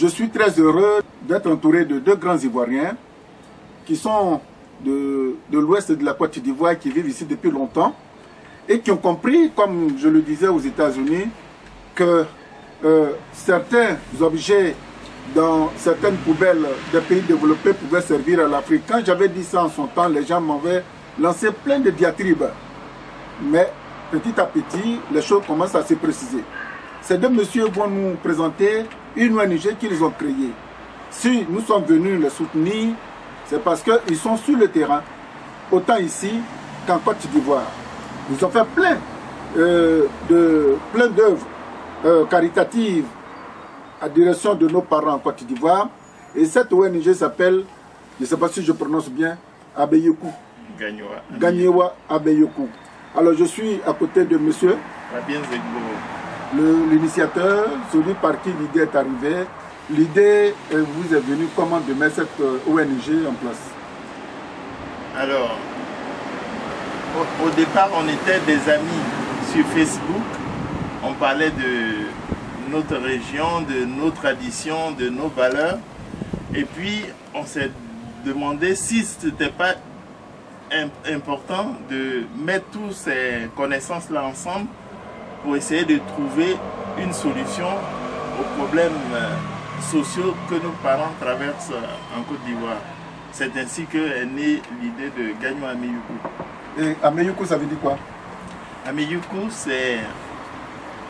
Je suis très heureux d'être entouré de deux grands Ivoiriens qui sont de l'ouest de la Côte d'Ivoire, qui vivent ici depuis longtemps et qui ont compris, comme je le disais aux États-Unis, que certains objets dans certaines poubelles des pays développés pouvaient servir à l'Afrique. Quand j'avais dit ça en son temps, les gens m'avaient lancé plein de diatribes. Mais petit à petit, les choses commencent à se préciser. Ces deux messieurs vont nous présenter une ONG qu'ils ont créée. Si nous sommes venus les soutenir, c'est parce qu'ils sont sur le terrain, autant ici qu'en Côte d'Ivoire. Ils ont fait plein d'œuvres caritatives à direction de nos parents en Côte d'Ivoire. Et cette ONG s'appelle, je ne sais pas si je prononce bien, Abeyoku. Gagnewa Abeyoku. Alors je suis à côté de monsieur, l'initiateur, celui par qui l'idée est arrivée. L'idée vous est venue comment de mettre cette ONG en place? Alors, au départ, on était des amis sur Facebook. On parlait de notre région, de nos traditions, de nos valeurs. Et puis, on s'est demandé si ce n'était pas important de mettre toutes ces connaissances-là ensemble pour essayer de trouver une solution aux problèmes sociaux que nos parents traversent en Côte d'Ivoire. C'est ainsi qu'est née l'idée de Gagnewa Abeyoku. Et Abeyoku, ça veut dire quoi? Abeyoku, c'est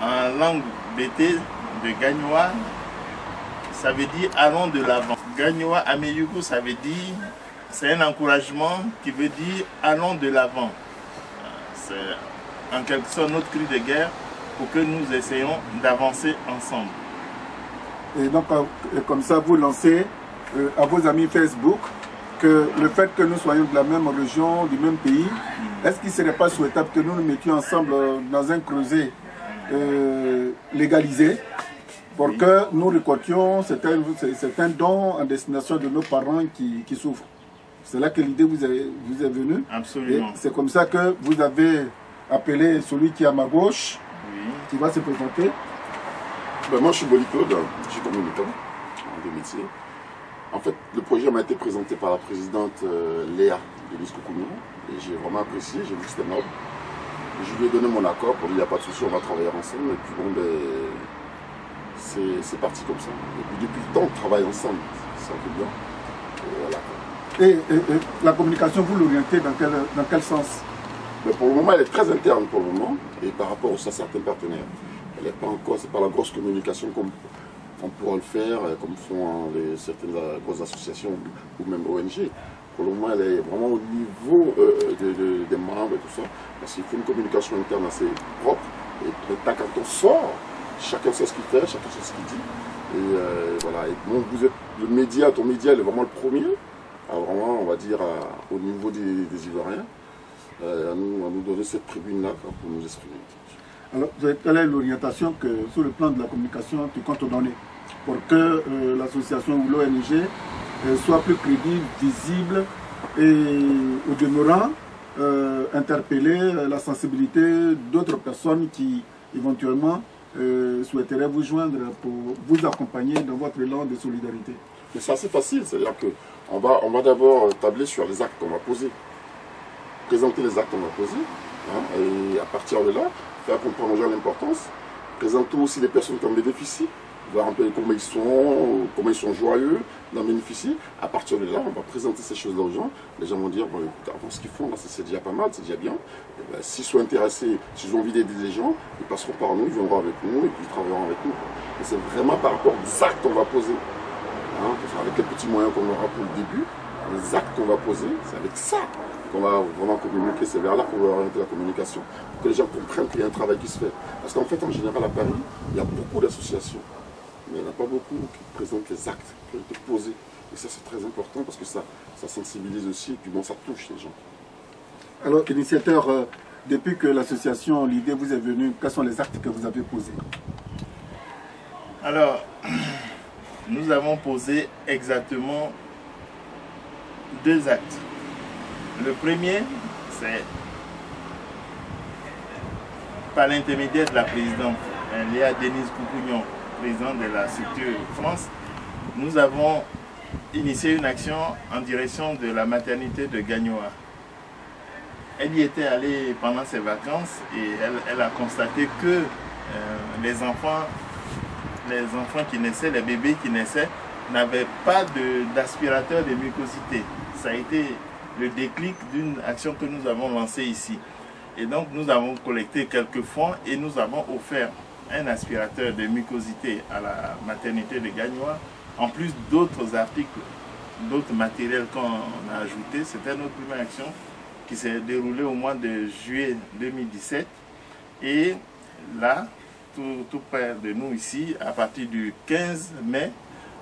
en langue bété de Gagnewa, ça veut dire allons de l'avant. Gagnewa Abeyoku, ça veut dire, c'est un encouragement qui veut dire allons de l'avant. C'est en quelque sorte notre cri de guerre pour que nous essayons d'avancer ensemble. Et donc, comme ça, vous lancez à vos amis Facebook que le fait que nous soyons de la même région, du même pays, est-ce qu'il ne serait pas souhaitable que nous nous mettions ensemble dans un creuset légalisé pour que nous récoltions certains dons en destination de nos parents qui souffrent? C'est là que l'idée vous est venue. Absolument. C'est comme ça que vous avez appelé celui qui est à ma gauche, qui va se présenter. Ben moi je suis Boli-Claude, je suis communicant en deux métiers. En fait, le projet m'a été présenté par la présidente Léa de l'Iscoukounou et j'ai vraiment apprécié, j'ai vu que c'était noble. Je lui ai donné mon accord pour lui, il n'y a pas de souci, on va travailler ensemble. Et puis bon, ben, c'est parti comme ça. Et puis depuis le temps, on travaille ensemble, c'est un peu bien. Et voilà. Et la communication, vous l'orientez dans quel sens? Mais pour le moment, elle est très interne pour le moment et par rapport à certains partenaires. Elle n'est pas encore, c'est pas la grosse communication comme on pourra le faire, comme font certaines grosses associations ou même ONG. Pour le moment, elle est vraiment au niveau des membres et tout ça. Parce qu'il faut une communication interne assez propre. Et quand on sort, chacun sait ce qu'il fait, chacun sait ce qu'il dit. Et voilà. Et bon, vous êtes le média, ton média, il est vraiment le premier. Vraiment, on va dire, au niveau des Ivoiriens, à nous donner cette tribune-là pour nous exprimer. Alors, quelle est l'orientation que, sur le plan de la communication, tu comptes donner pour que l'association ou l'ONG soit plus crédible, visible et au demeurant interpeller la sensibilité d'autres personnes qui éventuellement souhaiteraient vous joindre pour vous accompagner dans votre élan de solidarité? Mais c'est assez facile, c'est-à-dire qu'on va d'abord tabler sur les actes qu'on va poser, présenter les actes qu'on va poser, hein, et à partir de là, faire comprendre aux gens l'importance, présenter aussi les personnes qui en bénéficient, voir un peu comment ils sont joyeux d'en bénéficier. À partir de là, on va présenter ces choses-là aux gens. Les gens vont dire, bon, écoute, avant ce qu'ils font, là, c'est déjà pas mal, c'est déjà bien. Ben, s'ils sont intéressés, s'ils ont envie d'aider les gens, ils passeront par nous, ils viendront avec nous et puis ils travailleront avec nous. Et c'est vraiment par rapport aux actes qu'on va poser. Hein, avec les petits moyens qu'on aura pour le début, les actes qu'on va poser, c'est avec ça qu'on va vraiment communiquer, c'est vers là qu'on va orienter la communication, pour que les gens comprennent qu'il y a un travail qui se fait. Parce qu'en fait, en général, à Paris, il y a beaucoup d'associations, mais il n'y en a pas beaucoup qui présentent les actes qui ont été posés. Et ça, c'est très important parce que ça sensibilise aussi, et puis bon, ça touche les gens. Alors, initiateur, depuis que l'association, l'idée vous est venue, quels sont les actes que vous avez posés? Alors, nous avons posé exactement 2 actes. Le premier, c'est par l'intermédiaire de la présidente Léa Denise Koukouignon, présidente de la structure France, nous avons initié une action en direction de la maternité de Gagnoa. Elle y était allée pendant ses vacances et elle a constaté que les enfants qui naissaient, les bébés qui naissaient, n'avaient pas d'aspirateur de mucosité. Ça a été le déclic d'une action que nous avons lancée ici. Et donc nous avons collecté quelques fonds et nous avons offert un aspirateur de mucosité à la maternité de Gagnoa, en plus d'autres articles, d'autres matériels qu'on a ajoutés. C'était notre première action qui s'est déroulée au mois de juillet 2017. Et là, tout près de nous ici, à partir du 15 mai,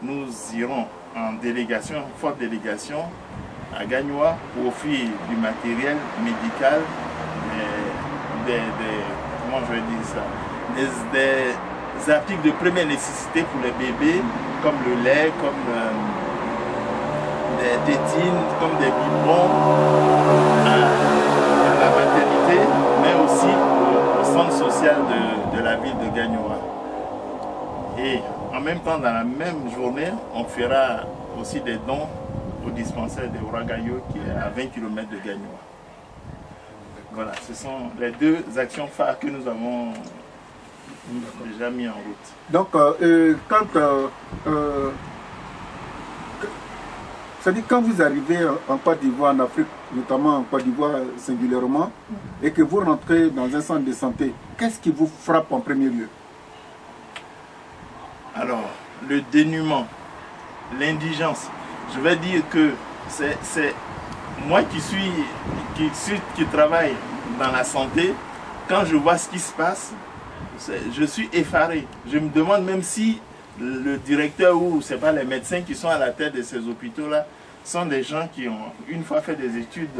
nous irons en délégation, en forte délégation, à Gagnoa pour offrir du matériel médical, comment je vais dire ça, des articles de première nécessité pour les bébés, comme le lait, comme des tétines, comme des biberons à la maternité, mais aussi au centre social de la ville de Gagnoa. Et en même temps, dans la même journée, on fera aussi des dons au dispensaire de Ouagayo qui est à 20 km de Gagnoa. Voilà, ce sont les deux actions phares que nous avons déjà mis en route. Donc, quand vous arrivez en Côte d'Ivoire, en Afrique, notamment en Côte d'Ivoire singulièrement, et que vous rentrez dans un centre de santé, qu'est-ce qui vous frappe en premier lieu? Alors, le dénuement, l'indigence. Je vais dire que c'est moi qui travaille dans la santé, quand je vois ce qui se passe, je suis effaré. Je me demande même si le directeur ou c'est pas les médecins qui sont à la tête de ces hôpitaux-là sont des gens qui ont une fois fait des études.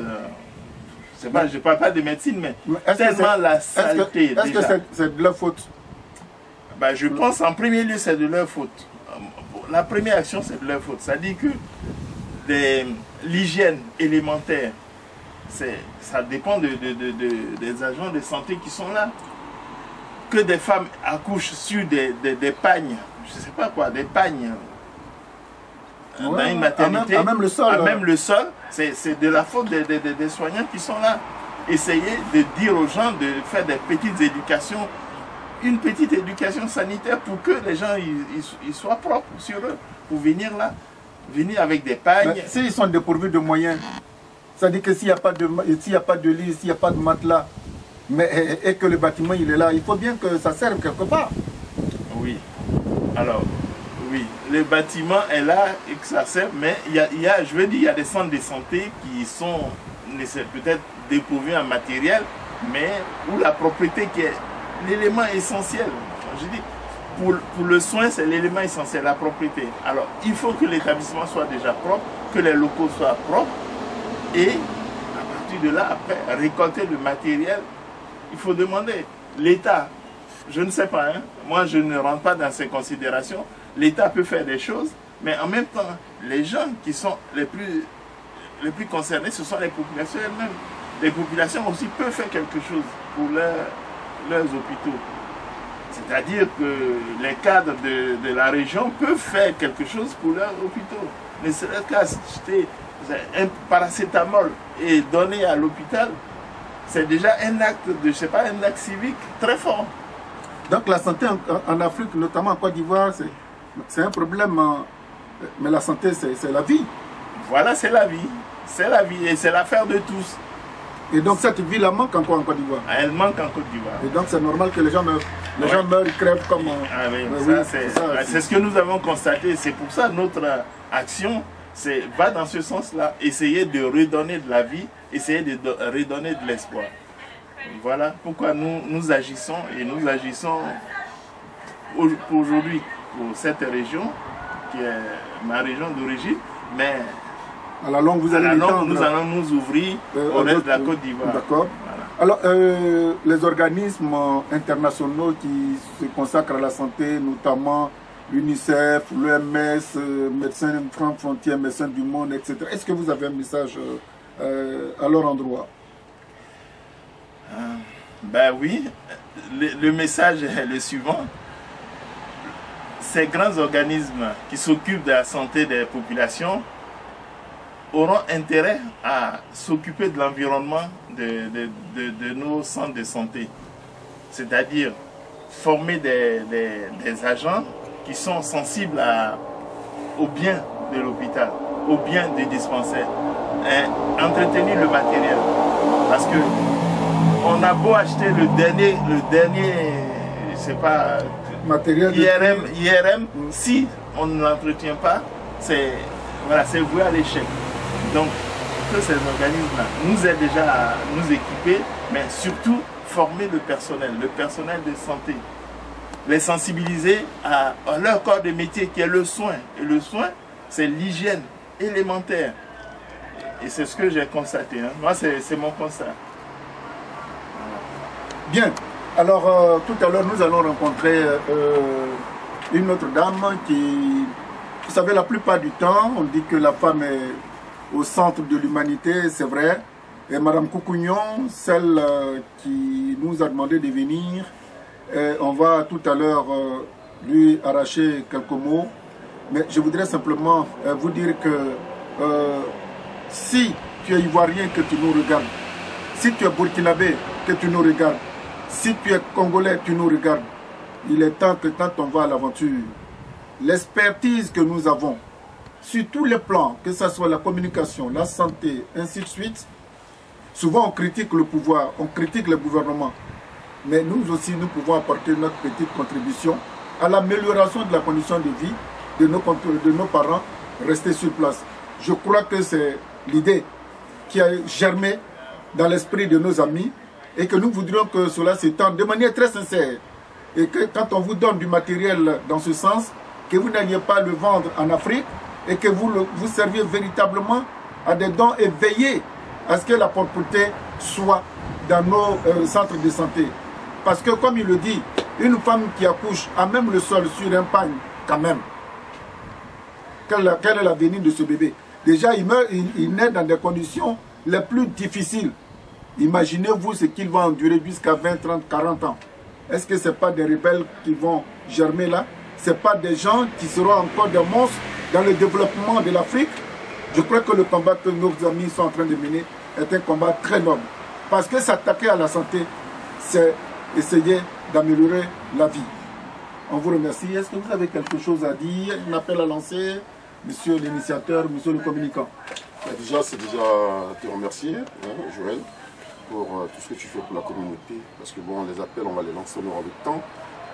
Je ne parle pas de médecine, mais tellement la saleté. Est-ce que c'est de leur faute? Ben, je pense en premier lieu c'est de leur faute. La première action c'est de leur faute. Ça dit que l'hygiène élémentaire, ça dépend des agents de santé qui sont là. Que des femmes accouchent sur des pagnes, je ne sais pas quoi, des pagnes dans une maternité, à même le sol. Même le sol, c'est de la faute des soignants qui sont là. Essayez de dire aux gens de faire des petites éducations, une petite éducation sanitaire pour que les gens ils soient propres sur eux, pour venir là, venir avec des pagnes. S'ils sont dépourvus de moyens, ça dit que s'il n'y a pas de lit, s'il n'y a pas de matelas, et que le bâtiment il est là, il faut bien que ça serve quelque part. Oui. Alors, oui, le bâtiment est là et que ça sert, mais il y a des centres de santé qui sont peut-être dépourvus en matériel, mais où la propriété qui est l'élément essentiel. Je dis, pour le soin, c'est l'élément essentiel, la propriété. Alors, il faut que l'établissement soit déjà propre, que les locaux soient propres, et à partir de là, après, récolter le matériel. Il faut demander. L'État, je ne sais pas, hein, moi je ne rentre pas dans ces considérations. L'État peut faire des choses, mais en même temps, les gens qui sont les plus concernés, ce sont les populations elles-mêmes. Les populations aussi peuvent faire quelque chose pour leurs hôpitaux. C'est-à-dire que les cadres de la région peuvent faire quelque chose pour leurs hôpitaux. Ne serait-ce qu'acheter un paracétamol et donner à l'hôpital, c'est déjà un acte un acte civique très fort. Donc la santé en Afrique, notamment en Côte d'Ivoire, c'est un problème, mais la santé c'est la vie. Voilà, c'est la vie. C'est la vie et c'est l'affaire de tous. Et donc cette vie-là manque encore en Côte d'Ivoire. Elle manque en Côte d'Ivoire. Et donc c'est normal que les gens meurent. Les gens meurent, ils crèvent comme... c'est ce que nous avons constaté. C'est pour ça notre action va dans ce sens-là. Essayer de redonner de la vie, essayer de redonner de l'espoir. Voilà pourquoi nous agissons et nous agissons aujourd'hui pour cette région qui est ma région d'origine, mais à la longue, nous allons nous ouvrir au reste de la Côte d'Ivoire. D'accord. Voilà. Alors, les organismes internationaux qui se consacrent à la santé, notamment l'UNICEF, l'OMS, Médecins sans frontières, Médecins du monde, etc. Est-ce que vous avez un message à leur endroit? Ben oui, le message est le suivant. ces grands organismes qui s'occupent de la santé des populations auront intérêt à s'occuper de l'environnement de nos centres de santé. C'est-à-dire former des agents qui sont sensibles au bien de l'hôpital, au bien des dispensaires, et entretenir le matériel. Parce que on a beau acheter le dernier, je sais pas, matériel IRM, si on ne l'entretient pas, c'est voué à l'échec. Donc, que ces organismes-là nous aident déjà à nous équiper, mais surtout former le personnel de santé, les sensibiliser à leur corps de métier qui est le soin. Et le soin, c'est l'hygiène élémentaire. Et c'est ce que j'ai constaté. Hein. Moi, c'est mon constat. Bien. Alors, tout à l'heure, nous allons rencontrer une autre dame qui, vous savez, la plupart du temps, on dit que la femme est au centre de l'humanité, c'est vrai. Et Madame Koukounion, celle qui nous a demandé de venir, on va tout à l'heure lui arracher quelques mots. Mais je voudrais simplement vous dire que si tu es ivoirien, que tu nous regardes, si tu es burkinabé, que tu nous regardes, si tu es congolais, tu nous regardes, il est temps que quand on va à l'aventure, l'expertise que nous avons, sur tous les plans, que ce soit la communication, la santé, ainsi de suite, souvent on critique le pouvoir, on critique le gouvernement, mais nous aussi, nous pouvons apporter notre petite contribution à l'amélioration de la condition de vie de nos parents restés sur place. Je crois que c'est l'idée qui a germé dans l'esprit de nos amis et que nous voudrions que cela s'étende de manière très sincère. Et que quand on vous donne du matériel dans ce sens, que vous n'alliez pas le vendre en Afrique et que vous serviez véritablement à des dons et veillez à ce que la propreté soit dans nos centres de santé. Parce que comme il le dit, une femme qui accouche a même le sol sur un pagne quand même. Quel est l'avenir de ce bébé? Déjà, il naît dans des conditions les plus difficiles. Imaginez-vous ce qu'il va endurer jusqu'à 20, 30, 40 ans. Est-ce que ce n'est pas des rebelles qui vont germer là? Ce n'est pas des gens qui seront encore des monstres dans le développement de l'Afrique? Je crois que le combat que nos amis sont en train de mener est un combat très noble. Parce que s'attaquer à la santé, c'est essayer d'améliorer la vie. On vous remercie. Est-ce que vous avez quelque chose à dire? Un appel à lancer, monsieur l'initiateur, monsieur le communicant? Déjà, c'est déjà te remercier, Joël, pour tout ce que tu fais pour la communauté. Parce que bon, les appels, on va les lancer en avec temps.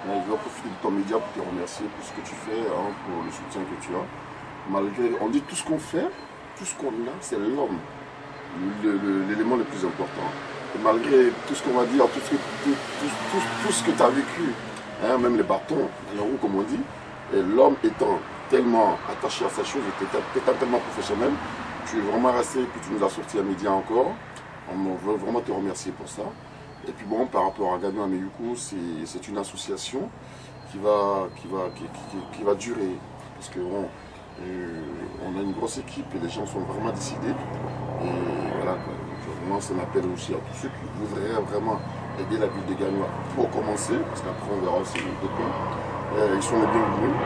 Mais je vais profiter de ton média pour te remercier pour ce que tu fais, pour le soutien que tu as. Malgré, on dit tout ce qu'on fait, tout ce qu'on a, c'est l'homme, l'élément le plus important. Et malgré tout ce qu'on va dire, tout ce que tu as vécu, même les bâtons, les roues comme on dit, l'homme étant tellement attaché à sa chose, étant tellement professionnel, tu es vraiment resté, puis tu nous as sorti à midi encore. On veut vraiment te remercier pour ça. Et puis bon, par rapport à Gano Ameyuku, c'est une association qui va durer. Parce que bon, on a une grosse équipe et les gens sont vraiment décidés. Et voilà, je lance un appel aussi à tous ceux qui voudraient vraiment aider la ville de Gano pour commencer, parce qu'après on verra aussi d'autres points. Ils sont les bienvenus.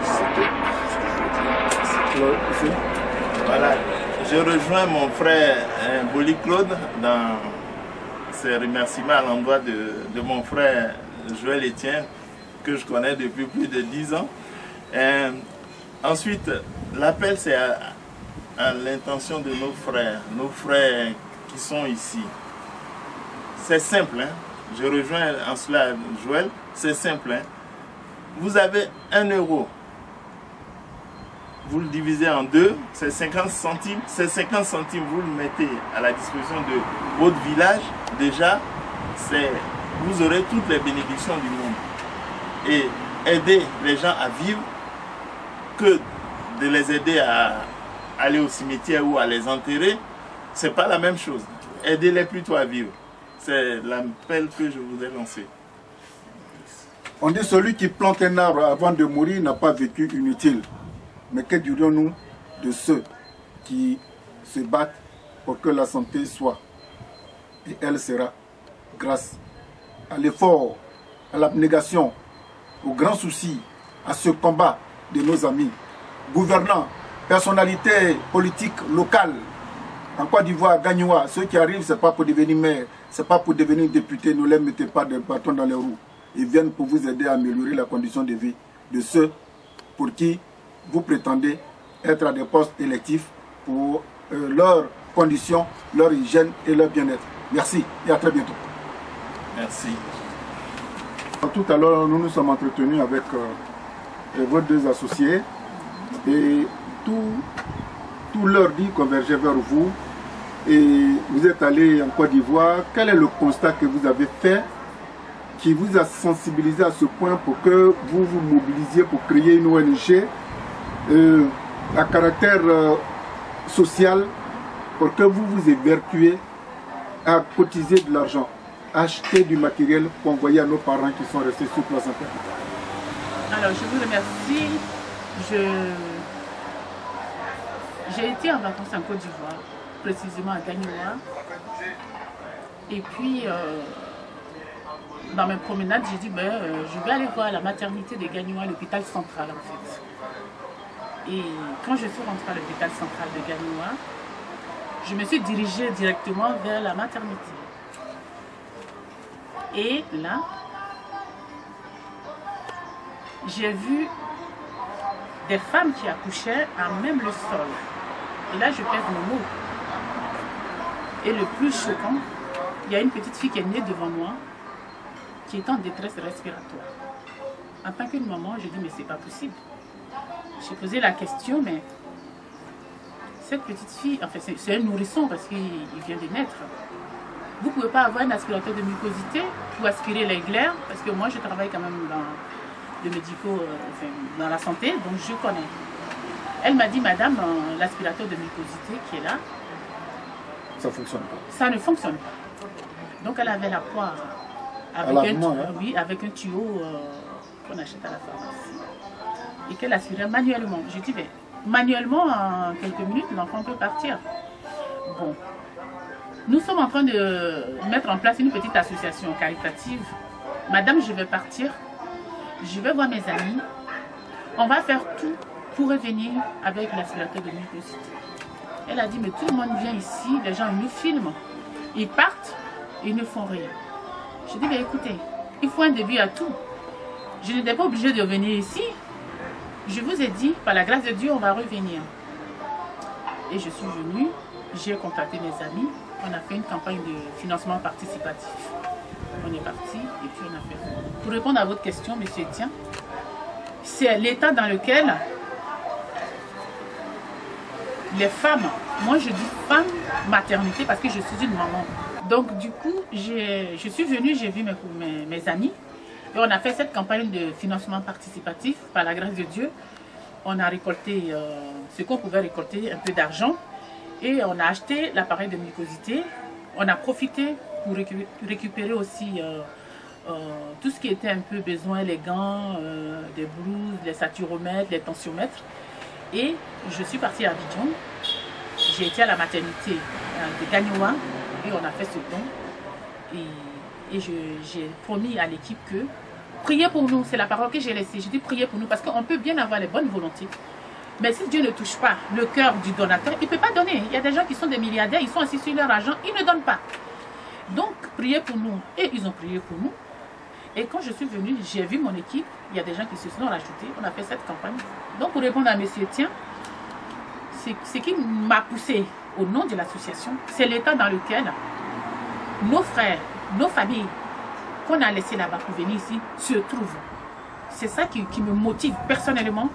C'était ce que je voulais dire. Voilà, je rejoins mon frère Boli Claude dans ses remerciements à l'endroit de mon frère Joël Etienne, que je connais depuis plus de 10 ans. Ensuite, l'appel c'est à l'intention de nos frères qui sont ici. C'est simple, hein? Je rejoins en cela Joël, c'est simple. Hein? Vous avez 1 euro. Vous le divisez en deux, c'est 50 centimes. Ces 50 centimes, vous le mettez à la disposition de votre village. Déjà, vous aurez toutes les bénédictions du monde. Et aider les gens à vivre, que de les aider à aller au cimetière ou à les enterrer, c'est pas la même chose. Aidez-les plutôt à vivre. C'est l'appel que je vous ai lancé. On dit celui qui plante un arbre avant de mourir n'a pas vécu inutile. Mais que dirions-nous de ceux qui se battent pour que la santé soit? Et elle sera grâce à l'effort à l'abnégation, au grand souci, à ce combat de nos amis, gouvernants, personnalités politiques locales, en Côte d'Ivoire, Gagnois, ceux qui arrivent, ce n'est pas pour devenir maire, ce n'est pas pour devenir député, ne les mettez pas de bâton dans les roues. Ils viennent pour vous aider à améliorer la condition de vie de ceux pour qui vous prétendez être à des postes électifs pour leurs conditions, leur hygiène et leur bien-être. Merci et à très bientôt. Merci. Tout à l'heure, nous nous sommes entretenus avec vos deux associés et tout leur dit converger vers vous. Et vous êtes allé en Côte d'Ivoire. Quel est le constat que vous avez fait qui vous a sensibilisé à ce point pour que vous vous mobilisiez pour créer une ONG à caractère social, pour que vous vous évertuez à cotiser de l'argent, acheter du matériel pour envoyer à nos parents qui sont restés sur place en Côte d'Ivoire? Alors, je vous remercie. J'ai été en vacances en Côte d'Ivoire, précisément à Gagnoa. Et puis, dans mes promenades, j'ai dit, je vais aller voir la maternité de Gagnoa, l'hôpital central en fait. Et quand je suis rentrée à l'hôpital central de Gagnoa, je me suis dirigée directement vers la maternité. Et là, j'ai vu des femmes qui accouchaient à même le sol. Et là, je perds mes mots. Et le plus choquant, il y a une petite fille qui est née devant moi, qui est en détresse respiratoire. En tant qu'une maman, je dis, mais c'est pas possible. J'ai posé la question, mais cette petite fille, enfin c'est un nourrisson parce qu'il vient de naître. Vous ne pouvez pas avoir un aspirateur de mucosité pour aspirer les glaires, parce que moi je travaille quand même dans le médico, dans la santé, donc je connais. Elle m'a dit, madame, l'aspirateur de mucosité qui est là, ça ne fonctionne pas. Ça ne fonctionne pas. Donc elle avait la poire avec un tuyau qu'on achète à la pharmacie et qu'elle aspirait manuellement. J'ai dit, manuellement, en quelques minutes, l'enfant peut partir. Bon. Nous sommes en train de mettre en place une petite association caritative. Madame, je vais partir. Je vais voir mes amis. On va faire tout pour revenir avec l'aspirateur de mucosité. Elle a dit, mais tout le monde vient ici, les gens nous filment. Ils partent, ils ne font rien. Je dis, mais écoutez, il faut un début à tout. Je n'étais pas obligée de venir ici. Je vous ai dit, par la grâce de Dieu, on va revenir. Et je suis venue, j'ai contacté mes amis. On a fait une campagne de financement participatif. On est parti et puis on a fait. Pour répondre à votre question, monsieur Etienne, c'est l'état dans lequel les femmes, moi je dis femme maternité parce que je suis une maman. Donc du coup, je suis venue, j'ai vu mes amis et on a fait cette campagne de financement participatif par la grâce de Dieu. On a récolté ce qu'on pouvait récolter, un peu d'argent. Et on a acheté l'appareil de mucosité. On a profité pour récupérer aussi tout ce qui était un peu besoin, les gants, des blouses, les saturomètres, les tensiomètres. Et je suis partie à Abidjan. J'ai été à la maternité de Gagnoa et on a fait ce don. Et j'ai promis à l'équipe que priez pour nous. C'est la parole que j'ai laissée. J'ai dit priez pour nous parce qu'on peut bien avoir les bonnes volontés. Mais si Dieu ne touche pas le cœur du donateur, il ne peut pas donner. Il y a des gens qui sont des milliardaires, ils sont assis sur leur argent, ils ne donnent pas. Donc, priez pour nous. Et ils ont prié pour nous. Et quand je suis venue, j'ai vu mon équipe, il y a des gens qui se sont rajoutés, on a fait cette campagne. Donc, pour répondre à M. Etienne, ce qui m'a poussé au nom de l'association, c'est l'état dans lequel nos frères, nos familles, qu'on a laissés là-bas pour venir ici, se trouvent. C'est ça qui me motive personnellement.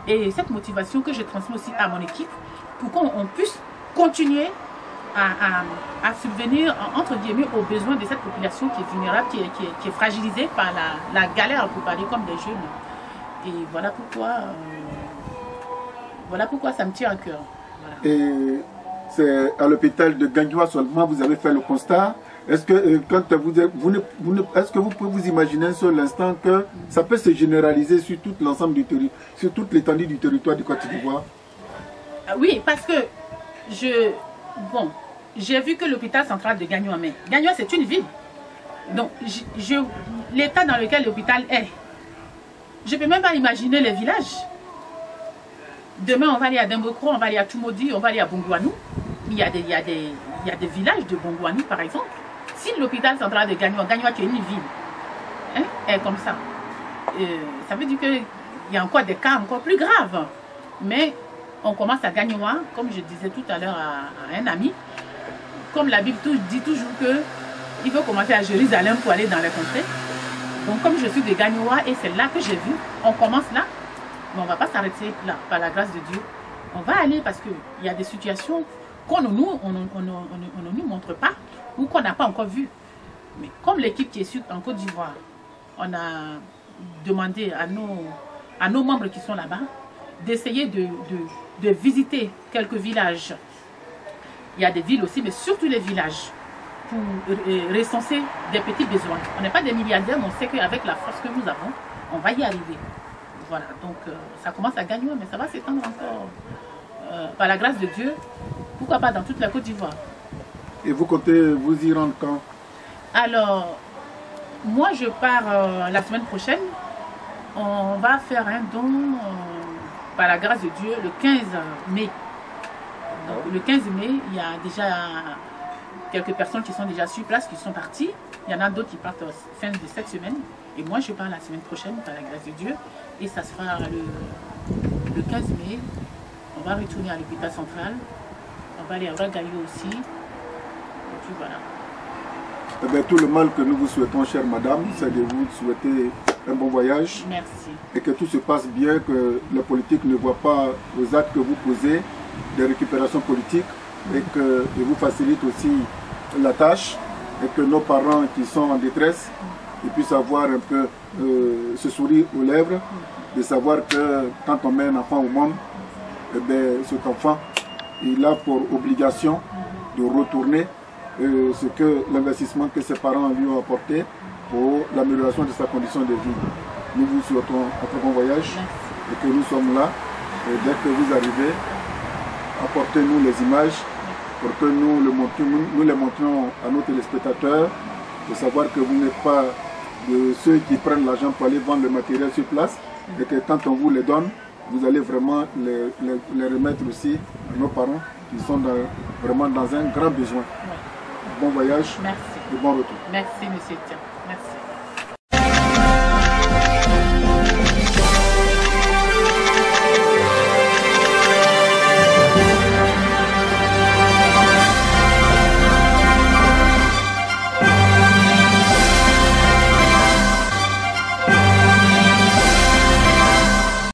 Et cette motivation que je transmets aussi à mon équipe pour qu'on puisse continuer à subvenir, entre guillemets, aux besoins de cette population qui est vulnérable, qui est fragilisée par la galère, pour parler comme des jeunes. Et voilà pourquoi ça me tient à cœur. Voilà. Et c'est à l'hôpital de Gagnoa seulement vous avez fait le constat. Est-ce que, est-ce que vous pouvez vous imaginer sur l'instant que ça peut se généraliser sur tout l'ensemble du territoire, sur toute l'étendue du territoire du Côte d'Ivoire? Oui, parce que j'ai vu que l'hôpital central de Gagnoa, mais Gagnoa c'est une ville. Donc, l'état dans lequel l'hôpital est, je ne peux même pas imaginer les villages. Demain, on va aller à Dembocro, on va aller à Tumodi, on va aller à Bongouanou. Il y a des villages de Bongouanou, par exemple. Si l'hôpital central de Gagnoua qui est une ville, hein, est comme ça, ça veut dire qu'il y a encore des cas encore plus graves. Mais on commence à Gagnoua, comme je disais tout à l'heure à un ami, comme la Bible dit toujours qu'il faut commencer à Jérusalem pour aller dans les contrées. Donc comme je suis de Gagnoua et c'est là que j'ai vu, on commence là, mais on ne va pas s'arrêter là, par la grâce de Dieu. On va aller parce qu'il y a des situations qu'on ne nous montre pas ou qu'on n'a pas encore vues. Mais comme l'équipe qui est en Côte d'Ivoire, on a demandé à nos membres qui sont là-bas d'essayer de visiter quelques villages. Il y a des villes aussi, mais surtout les villages, pour recenser des petits besoins. On n'est pas des milliardaires, mais on sait qu'avec la force que nous avons, on va y arriver. Voilà, donc ça commence à gagner, mais ça va s'étendre encore. Par la grâce de Dieu, pourquoi pas dans toute la Côte d'Ivoire. Et vous comptez vous y rendre quand? Alors, moi je pars la semaine prochaine. On va faire un don, par la grâce de Dieu, le 15 mai. Donc, le 15 mai, il y a déjà quelques personnes qui sont déjà sur place, qui sont parties. Il y en a d'autres qui partent fin de cette semaine. Et moi, je pars la semaine prochaine, par la grâce de Dieu. Et ça sera le 15 mai. On va retourner à l'hôpital central. On va aller à Ragayo aussi. Et puis voilà. Eh bien, tout le mal que nous vous souhaitons, chère madame, c'est de vous souhaiter un bon voyage. Merci. Et que tout se passe bien, que les politiques ne voient pas aux actes que vous posez, des récupérations politiques, et qu'ils vous facilitent aussi la tâche, et que nos parents qui sont en détresse, ils puissent avoir un peu ce sourire aux lèvres, de savoir que quand on met un enfant au monde, eh bien, cet enfant, il a pour obligation de retourner ce que l'investissement que ses parents lui ont apporté pour l'amélioration de sa condition de vie. Nous vous souhaitons un très bon voyage. Merci. Et que nous sommes là. Et dès que vous arrivez, apportez-nous les images pour que nous les montrions à nos téléspectateurs, de savoir que vous n'êtes pas de ceux qui prennent l'argent pour aller vendre le matériel sur place, et que quand on vous les donne, vous allez vraiment les remettre aussi à nos parents qui sont vraiment dans un grand besoin. Bon voyage. Merci. Et bon retour. Merci, monsieur Tia.